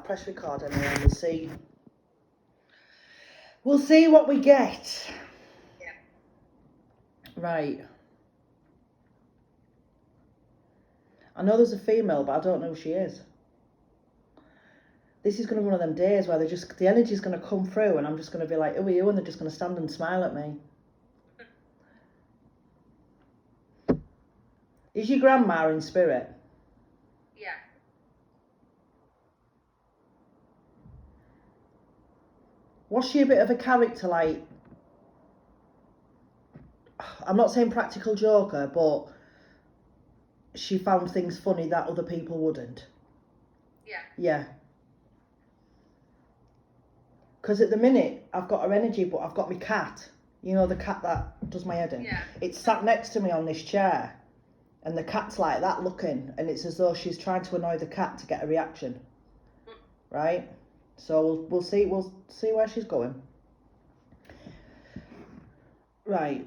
press record anyway and we'll see what we get. Yeah. Right. I know there's a female, but I don't know who she is. This is going to be one of them days where the energy's going to come through and I'm just going to be like, who are you? And they're just going to stand and smile at me. Is your grandma in spirit? Yeah. Was she a bit of a character, like, I'm not saying practical joker, but she found things funny that other people wouldn't? Yeah. Yeah. Because at the minute, I've got her energy, but I've got my cat. You know, the cat that does my head in? Yeah. It's sat next to me on this chair. And the cat's like that looking. And it's as though she's trying to annoy the cat to get a reaction. Right? So we'll see where she's going. Right.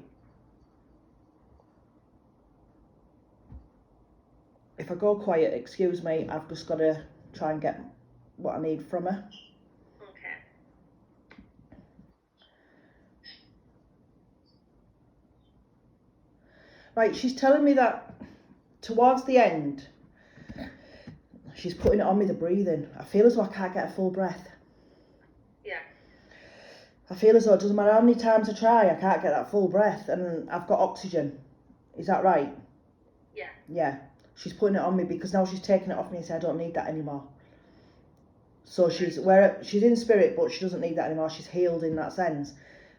If I go quiet, excuse me, I've just got to try and get what I need from her. Okay. Right, she's telling me that towards the end, she's putting it on me, the breathing. I feel as though I can't get a full breath. Yeah. I feel as though it doesn't matter how many times I try, I can't get that full breath. And I've got oxygen. Is that right? Yeah. Yeah. She's putting it on me because now she's taking it off me and saying I don't need that anymore. So she's in spirit, but she doesn't need that anymore. She's healed in that sense.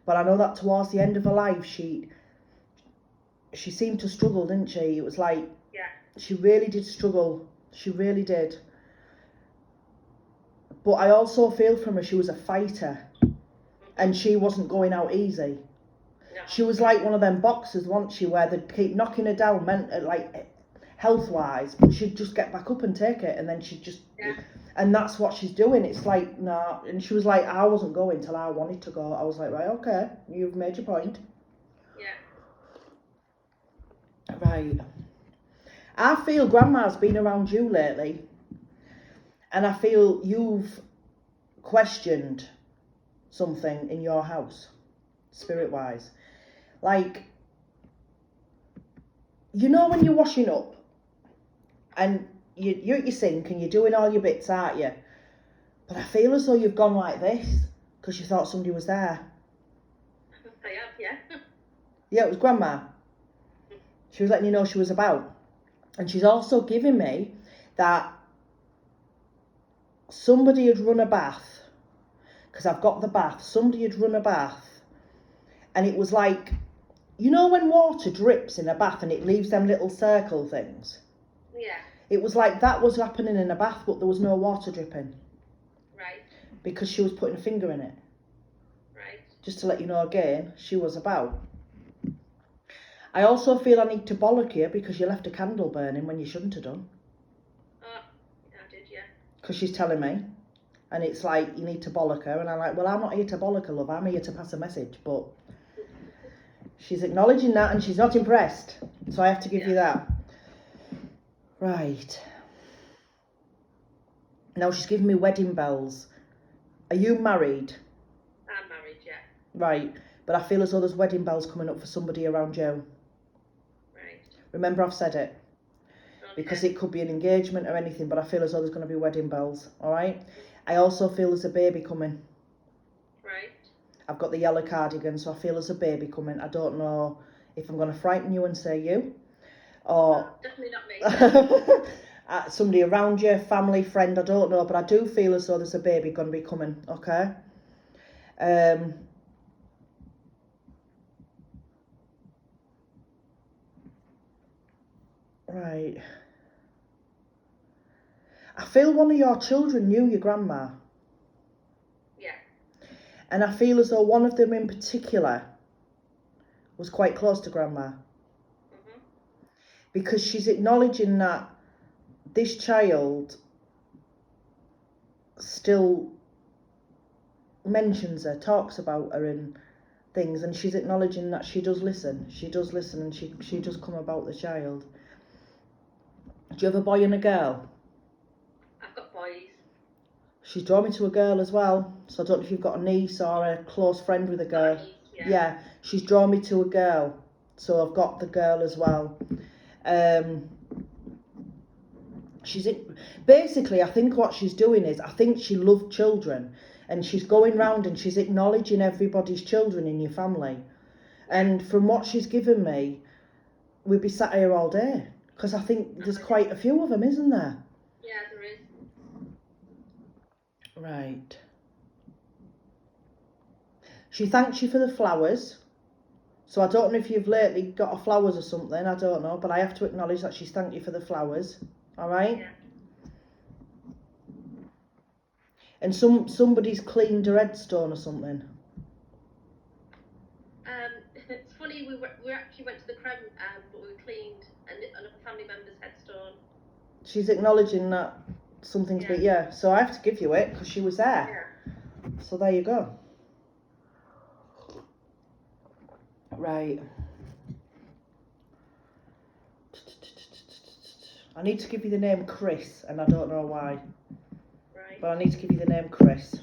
But I know that towards the end of her life, she seemed to struggle, didn't she? It was like, yeah, she really did struggle. She really did. But I also feel from her, she was a fighter. And she wasn't going out easy. No. She was like one of them boxers, wasn't she, where they'd keep knocking her down, like health-wise, but she'd just get back up and take it, and then she'd just... Yeah. And that's what she's doing. It's like, nah. And she was like, I wasn't going till I wanted to go. I was like, right, okay, you've made your point. Yeah. Right. I feel Grandma's been around you lately, and I feel you've questioned something in your house, spirit-wise. Like, you know when you're washing up, and you're at your sink, and you're doing all your bits, aren't you? But I feel as though you've gone like this, because you thought somebody was there. I have, yeah. Yeah, it was Grandma. She was letting you know she was about. And she's also giving me that somebody had run a bath, because I've got the bath, somebody had run a bath, and it was like, you know when water drips in a bath and it leaves them little circle things? Yeah. It was like that was happening in a bath, but there was no water dripping. Right. Because she was putting a finger in it. Right. Just to let you know again, she was about. I also feel I need to bollock you because you left a candle burning when you shouldn't have done. Oh, I did, yeah. Because she's telling me. And it's like, you need to bollock her. And I'm like, well, I'm not here to bollock her, love. I'm here to pass a message. But she's acknowledging that and she's not impressed. So I have to give you that. Right. Now she's giving me wedding bells. Are you married? I'm married, yeah. Right. But I feel as though there's wedding bells coming up for somebody around you. Right. Remember I've said it. Okay. Because it could be an engagement or anything, but I feel as though there's going to be wedding bells, all right? I also feel there's a baby coming. Right. I've got the yellow cardigan, so I feel there's a baby coming. I don't know if I'm going to frighten you and say you, or... Definitely not me. somebody around you, family, friend, I don't know, but I do feel as though there's a baby going to be coming, okay? Right. I feel one of your children knew your grandma. Yeah. And I feel as though one of them in particular was quite close to Grandma. Mm-hmm. Because she's acknowledging that this child still mentions her, talks about her and things, and she's acknowledging that she does listen. She does listen and she does come about the child. Do you have a boy and a girl? I've got boys. She's drawn me to a girl as well. So I don't know if you've got a niece or a close friend with a girl. Yeah. She's drawn me to a girl. So I've got the girl as well. Basically, I think what she's doing is, I think she loved children. And she's going round and she's acknowledging everybody's children in your family. And from what she's given me, we'd be sat here all day. Because I think there's quite a few of them, isn't there? Yeah, there is. Right. She thanks you for the flowers. So I don't know if you've lately got her flowers or something, I don't know. But I have to acknowledge that she's thanked you for the flowers. All right? Yeah. And somebody's cleaned her headstone or something. It's funny, we actually went to the creme, but we cleaned another family member's headstone. She's acknowledging that something's been, yeah. So I have to give you it because she was there. Yeah. So there you go. Right. I need to give you the name Chris, and I don't know why. Right. But I need to give you the name Chris.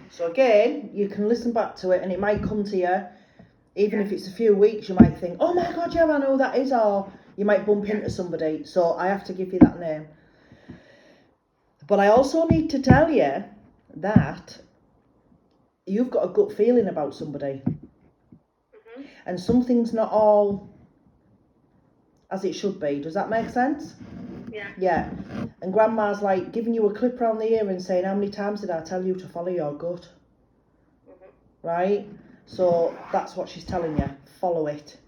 So again, you can listen back to it, and it might come to you. Even if it's a few weeks, you might think, oh my God, yeah, I know who that is, or you might bump into somebody. So I have to give you that name. But I also need to tell you that you've got a gut feeling about somebody. Mm-hmm. And something's not all as it should be. Does that make sense? Yeah. Yeah. And Grandma's like giving you a clip round the ear and saying, how many times did I tell you to follow your gut? Mm-hmm. Right? So that's what she's telling you. Follow it.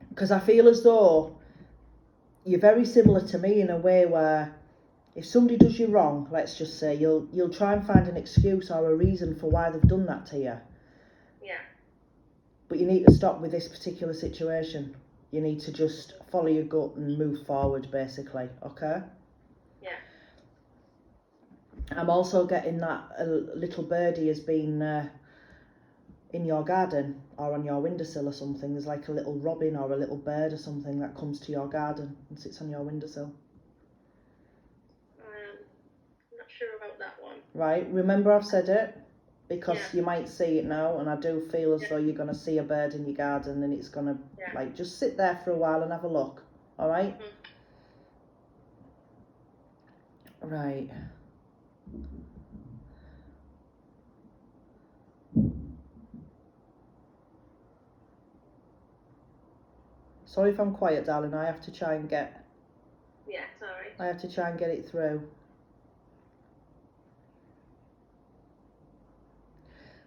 Because I feel as though you're very similar to me in a way where if somebody does you wrong, let's just say, you'll try and find an excuse or a reason for why they've done that to you. Yeah. But you need to stop with this particular situation. You need to just follow your gut and move forward, basically. Okay? Yeah. I'm also getting that a little birdie has been in your garden or on your windowsill or something. There's like a little robin or a little bird or something that comes to your garden and sits on your windowsill. I'm not sure about that one. Right, remember I've said it? Because Yeah. you might see it now, and I do feel as though you're going to see a bird in your garden and it's going to, like, just sit there for a while and have a look. All right? Mm-hmm. Right. Sorry if I'm quiet, darling. I have to try and get... Yeah, sorry. I have to try and get it through.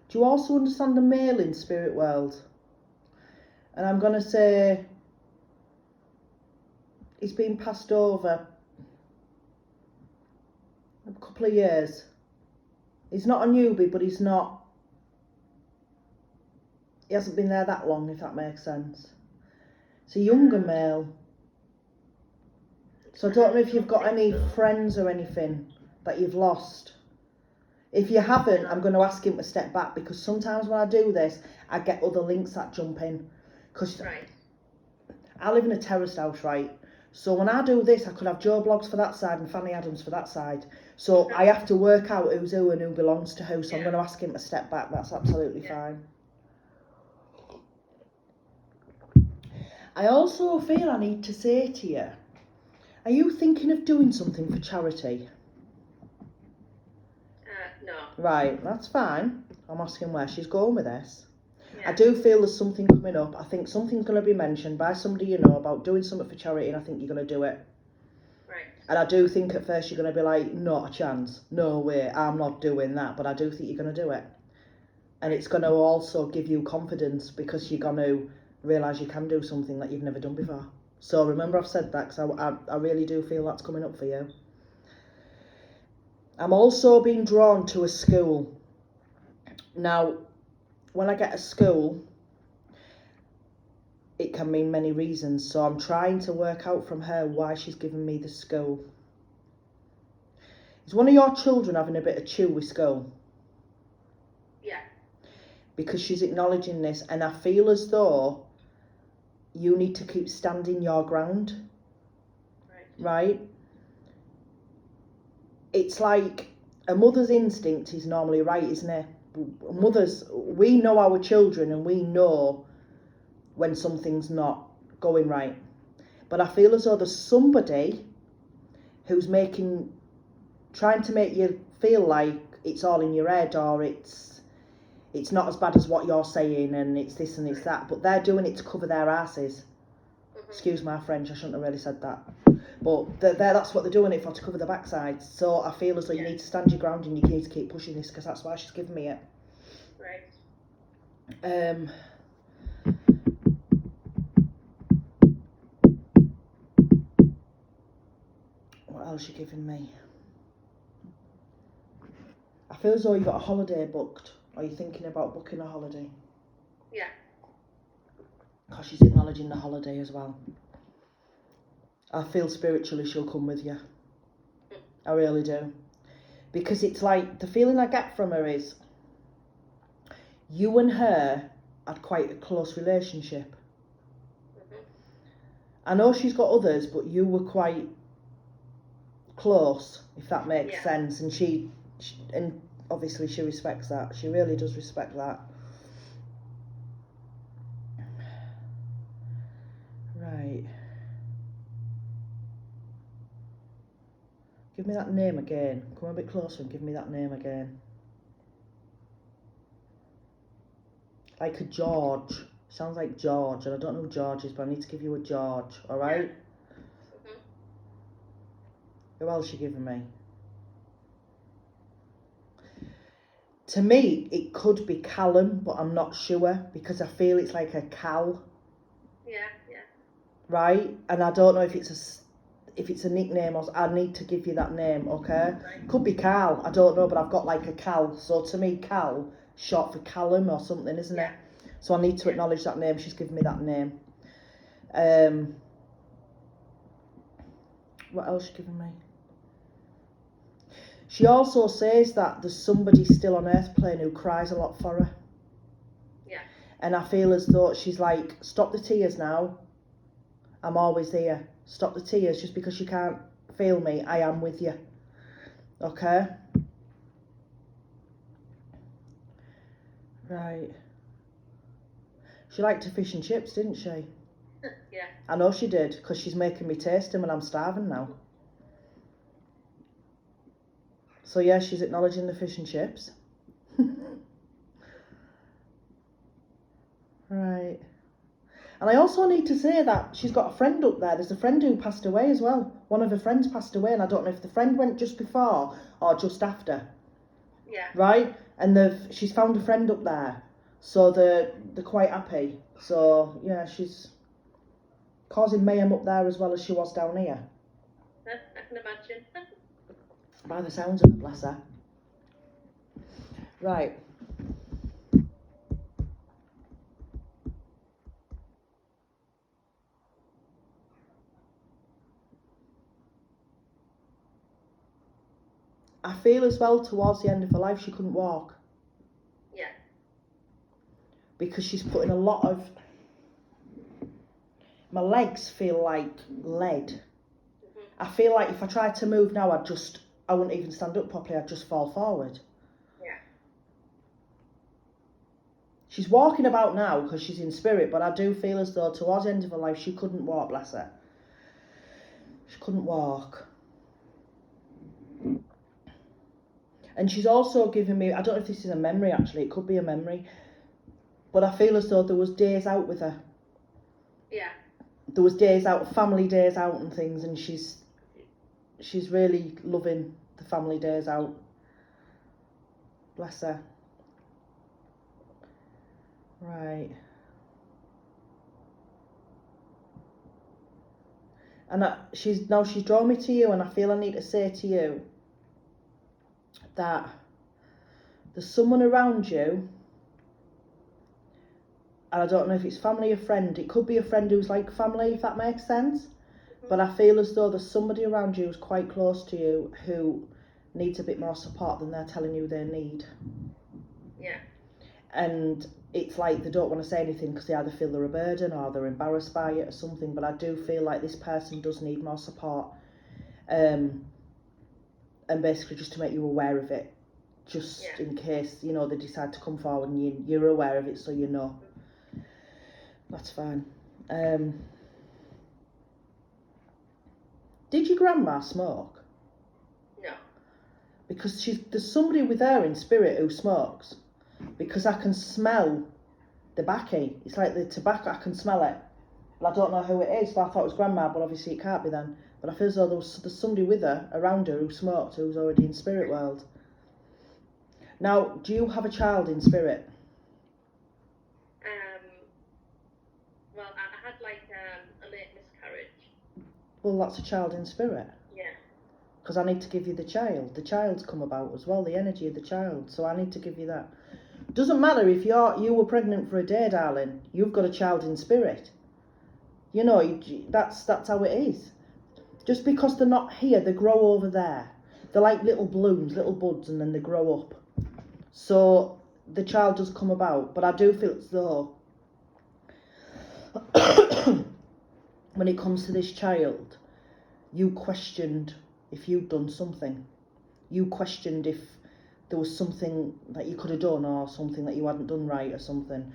Do you also understand the male in spirit world? And I'm going to say it's been passed over a couple of years. He's not a newbie, but he's not... He hasn't been there that long, if that makes sense. It's a younger male. So I don't know if you've got any friends or anything that you've lost. If you haven't, I'm going to ask him to step back, because sometimes when I do this, I get other links that jump in. Because I live in a terraced house, right? So when I do this, I could have Joe Blogs for that side and Fanny Adams for that side. So I have to work out who's who and who belongs to who. So I'm going to ask him to step back. That's absolutely fine. I also feel I need to say to you, are you thinking of doing something for charity? No. Right, that's fine. I'm asking where she's going with this. Yeah. I do feel there's something coming up. I think something's going to be mentioned by somebody you know about doing something for charity, and I think you're going to do it. Right. And I do think at first you're going to be like, not a chance. No way, I'm not doing that. But I do think you're going to do it. And it's going to also give you confidence, because you're going to realise you can do something that you've never done before. So remember I've said that, because I really do feel that's coming up for you. I'm also being drawn to a school. Now, when I get a school, it can mean many reasons. So I'm trying to work out from her why she's given me the school. Is one of your children having a bit of chew with school? Yeah. Because she's acknowledging this, and I feel as though you need to keep standing your ground. Right? It's like a mother's instinct is normally right, isn't it? Mothers, we know our children and we know when something's not going right. But I feel as though there's somebody who's trying to make you feel like it's all in your head, or it's not as bad as what you're saying, and it's this and it's that, but they're doing it to cover their asses. Excuse my French, I shouldn't have really said that. But that's what they're doing it for, to cover the backsides. So I feel as though you need to stand your ground and you need to keep pushing this, because that's why she's given me it. Right. What else are you giving me? I feel as though you've got a holiday booked. Are you thinking about booking a holiday? Yeah. Because she's acknowledging the holiday as well. I feel spiritually she'll come with you. I really do. Because it's like, the feeling I get from her is, you and her had quite a close relationship. I know she's got others, but you were quite close, if that makes sense. And she and obviously she respects that. She really does respect that. Right. Give me that name again. Come a bit closer and give me that name again. Like a George. Sounds like George, and I don't know who George is, but I need to give you a George, alright? Who else you giving me? To me, it could be Callum, but I'm not sure, because I feel it's like a Cal. Yeah. Right? And I don't know if it's a nickname, or I need to give you that name, okay? Right. Could be Cal, I don't know, but I've got like a Cal. So to me, Cal, short for Callum or something, isn't it? So I need to acknowledge that name. She's given me that name. What else she given me? She also says that there's somebody still on Earth plane who cries a lot for her. Yeah. And I feel as though she's like, stop the tears now. I'm always here. Stop the tears. Just because you can't feel me, I am with you. Okay? Right. She liked her fish and chips, didn't she? Yeah. I know she did, because she's making me taste them and I'm starving now. So yeah, she's acknowledging the fish and chips. Right. And I also need to say that she's got a friend up there. There's a friend who passed away as well. One of her friends passed away, and I don't know if the friend went just before or just after. Yeah. Right? And she's found a friend up there. So they're quite happy. So yeah, she's causing mayhem up there as well as she was down here. I can imagine. By the sounds of it, bless her. Right. I feel as well towards the end of her life she couldn't walk. Yeah. Because she's putting a lot of... My legs feel like lead. I feel like if I tried to move now, I wouldn't even stand up properly, I'd just fall forward. Yeah. She's walking about now because she's in spirit, but I do feel as though towards the end of her life she couldn't walk, bless her. She couldn't walk. And she's also given me, I don't know if this is a memory actually, it could be a memory, but I feel as though there was days out with her. Yeah. There was days out, family days out and things, and she's really loving the family days out. Bless her. Right. And she's drawn me to you, and I feel I need to say to you that there's someone around you, and I don't know if it's family or friend. It could be a friend who's like family, if that makes sense. But I feel as though there's somebody around you who's quite close to you who needs a bit more support than they're telling you they need. Yeah. And it's like they don't want to say anything because they either feel they're a burden or they're embarrassed by it or something. But I do feel like this person does need more support. And and basically just to make you aware of it, just in case, you know, they decide to come forward and you're aware of it, so you know. That's fine. Did your grandma smoke? No. Because there's somebody with her in spirit who smokes. Because I can smell the baccy. It's like the tobacco, I can smell it. But I don't know who it is, but I thought it was grandma, but obviously it can't be then. But I feel as though there's somebody with her, around her, who smoked, who's already in spirit world. Now, do you have a child in spirit? Well, I had like a late miscarriage. Well, that's a child in spirit. Yeah. Because I need to give you the child. The child's come about as well, the energy of the child. So I need to give you that. Doesn't matter if you were pregnant for a day, darling. You've got a child in spirit. You know, that's how it is. Just because they're not here, they grow over there. They're like little blooms, little buds, and then they grow up. So the child does come about. But I do feel as though when it comes to this child, you questioned if you'd done something. You questioned if there was something that you could have done or something that you hadn't done right or something.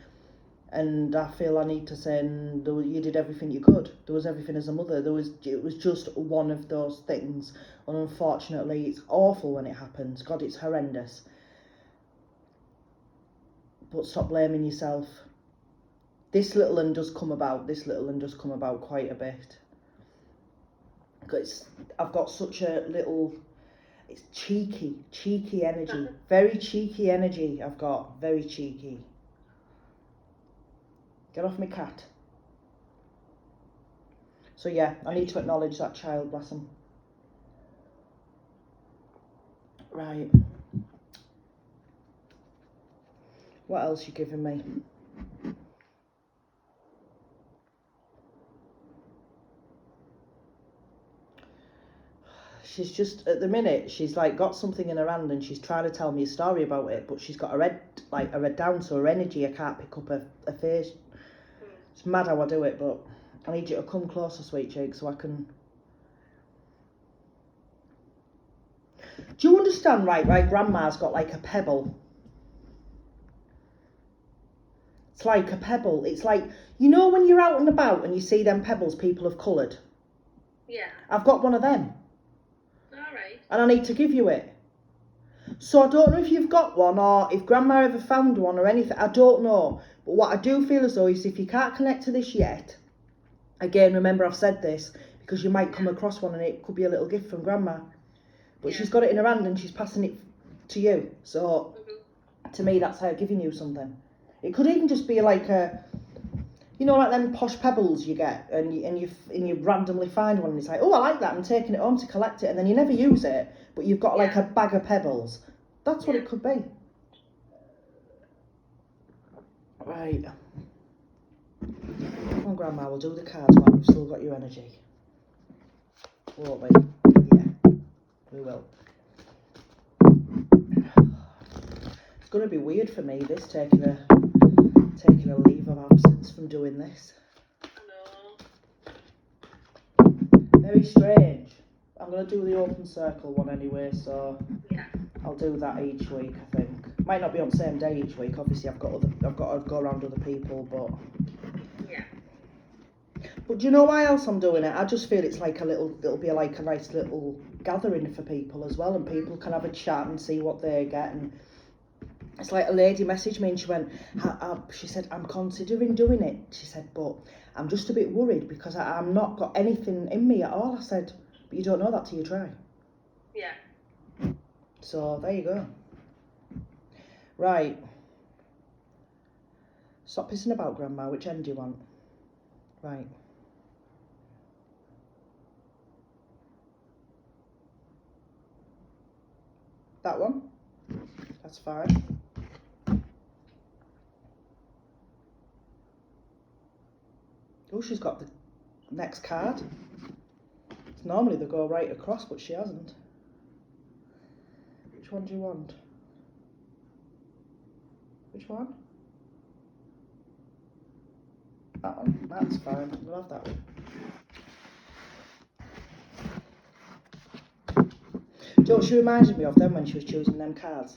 And I feel I need to say you did everything you could. There was everything as a mother. It was just one of those things. And unfortunately, it's awful when it happens. God, it's horrendous. But stop blaming yourself. This little one does come about. This little one does come about quite a bit. Because I've got such a little... It's cheeky energy. Very cheeky energy I've got. Very cheeky. Get off my cat. So yeah, I need to acknowledge that child, bless him. Right. What else you giving me? She's just, at the minute, she's like got something in her hand and she's trying to tell me a story about it, but she's got her head down, so her energy, I can't pick up her face. It's mad how I do it, but I need you to come closer, sweet cheek, so I can... Do you understand, right, Grandma's got like a pebble. It's like a pebble. It's like, you know when you're out and about and you see them pebbles people have coloured? Yeah. I've got one of them. Alright. And I need to give you it. So I don't know if you've got one or if Grandma ever found one or anything. I don't know. But what I do feel as though is if you can't connect to this yet, again, remember I've said this, because you might come across one and it could be a little gift from Grandma. But she's got it in her hand and she's passing it to you. So to me, that's her giving you something. It could even just be like a, you know, like them posh pebbles you get and you randomly find one and it's like, oh, I like that, I'm taking it home to collect it, and then you never use it, but you've got like a bag of pebbles. That's what it could be. Right. Come on, Grandma, we'll do the cards while we've still got your energy. Won't we? Yeah, we will. It's going to be weird for me, this, taking a leave of absence from doing this. No. Very strange. I'm going to do the open circle one anyway, so Yeah. I'll do that each week, I think. Might not be on the same day each week, obviously I've got to go around other people, but... Yeah. But do you know why else I'm doing it? I just feel it's like it'll be like a nice little gathering for people as well, and people can have a chat and see what they get. And it's like a lady messaged me and she went, she said, I'm considering doing it. She said, but I'm just a bit worried because I'm not got anything in me at all. I said, but you don't know that till you try. Yeah. So there you go. Right. Stop pissing about, Grandma. Which end do you want? Right. That one? That's fine. Oh, she's got the next card. Normally they go right across, but she hasn't. Which one do you want? Which one? That one? That's fine. We'll have that one. you know what she reminded me of then when she was choosing them cards?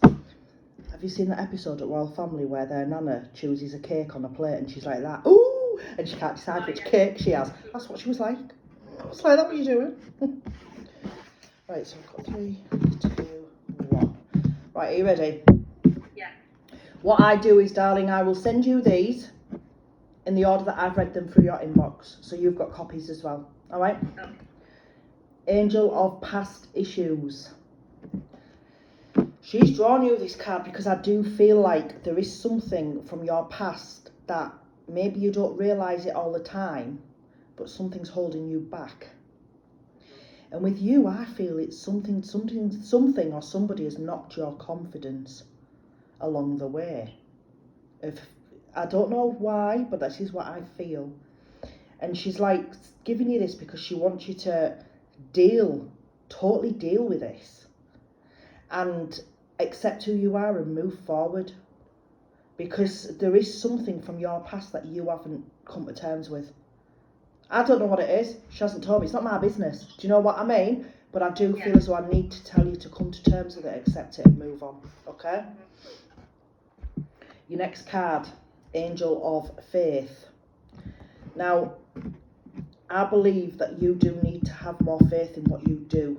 Have you seen that episode at Royal Family where their nana chooses a cake on a plate and she's like that, ooh, and she can't decide which cake she has? That's what she was like. I was like, that what you doing? Right, so I've got 3, 2, 1. Right, are you ready? Yeah. What I do is, darling, I will send you these in the order that I've read them through your inbox, so you've got copies as well. All right? Okay. Angel of Past Issues. She's drawn you this card because I do feel like there is something from your past that maybe you don't realise it all the time, but something's holding you back. And with you, I feel it's something or somebody has knocked your confidence along the way. I don't know why, but that is what I feel. And she's like giving you this because she wants you to totally deal with this and accept who you are and move forward, because there is something from your past that you haven't come to terms with. I don't know what it is. She hasn't told me. It's not my business. Do you know what I mean? But I do feel as though I need to tell you to come to terms with it, accept it and move on. Okay? Your next card, Angel of Faith. Now, I believe that you do need to have more faith in what you do.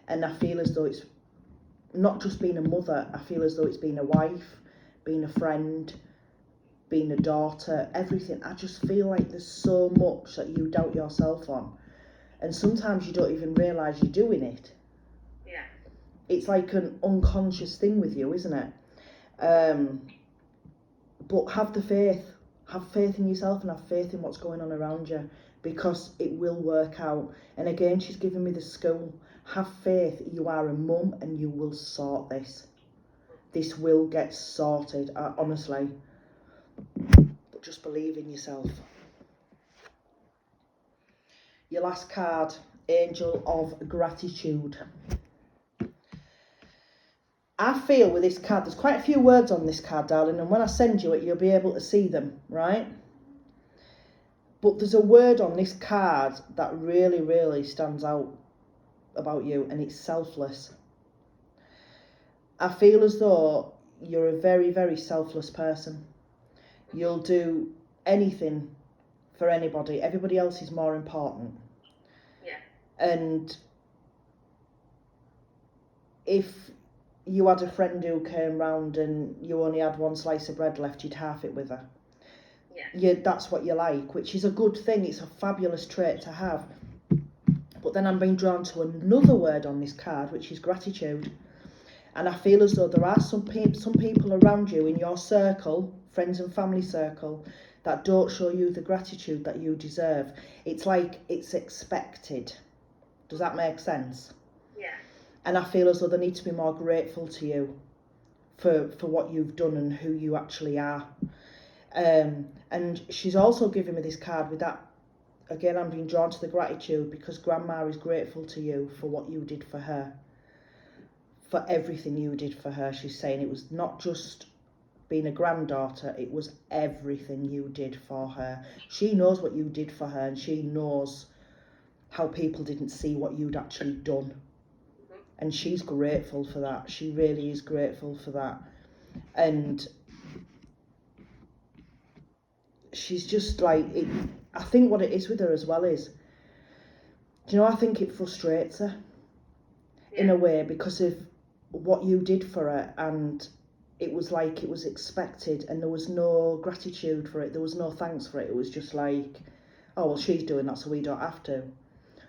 And I feel as though it's not just being a mother. I feel as though it's being a wife, being a friend, being a daughter, everything. I just feel like there's so much that you doubt yourself on. And sometimes you don't even realise you're doing it. Yeah. It's like an unconscious thing with you, isn't it? But have the faith. Have faith in yourself and have faith in what's going on around you, because it will work out. And again, she's giving me the school. Have faith. You are a mum and you will sort this. This will get sorted, honestly. But just believe in yourself. Your last card, Angel of Gratitude. I feel with this card, there's quite a few words on this card, darling, and when I send you it, you'll be able to see them, right? But there's a word on this card that really, really stands out about you, and it's selfless. I feel as though you're a very, very selfless person. You'll do anything for anybody. Everybody else is more important. Yeah. And if you had a friend who came round and you only had one slice of bread left, you'd half it with her. Yeah. That's what you like, which is a good thing. It's a fabulous trait to have. But then I'm being drawn to another word on this card, which is gratitude. And I feel as though there are some people around you in your circle, friends and family circle, that don't show you the gratitude that you deserve. It's like it's expected. Does that make sense? Yeah. And I feel as though they need to be more grateful to you for what you've done and who you actually are. And she's also giving me this card with that. Again, I'm being drawn to the gratitude because Grandma is grateful to you for what you did for her. For everything you did for her. She's saying it was not just being a granddaughter, it was everything you did for her. She knows what you did for her, and she knows how people didn't see what you'd actually done. And she's grateful for that. She really is grateful for that. And she's just like, I think what it is with her as well is, do you know, I think it frustrates her in a way because of what you did for her, and it was like it was expected and there was no gratitude for it. There was no thanks for it. It was just like, oh, well, she's doing that, so we don't have to.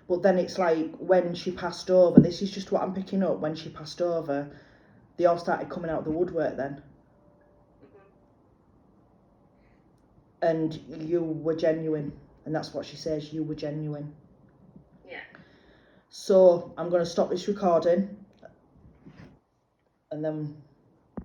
But then it's like when she passed over, this is just what I'm picking up, when she passed over, they all started coming out of the woodwork then. And you were genuine. And that's what she says, you were genuine. Yeah. So I'm going to stop this recording and then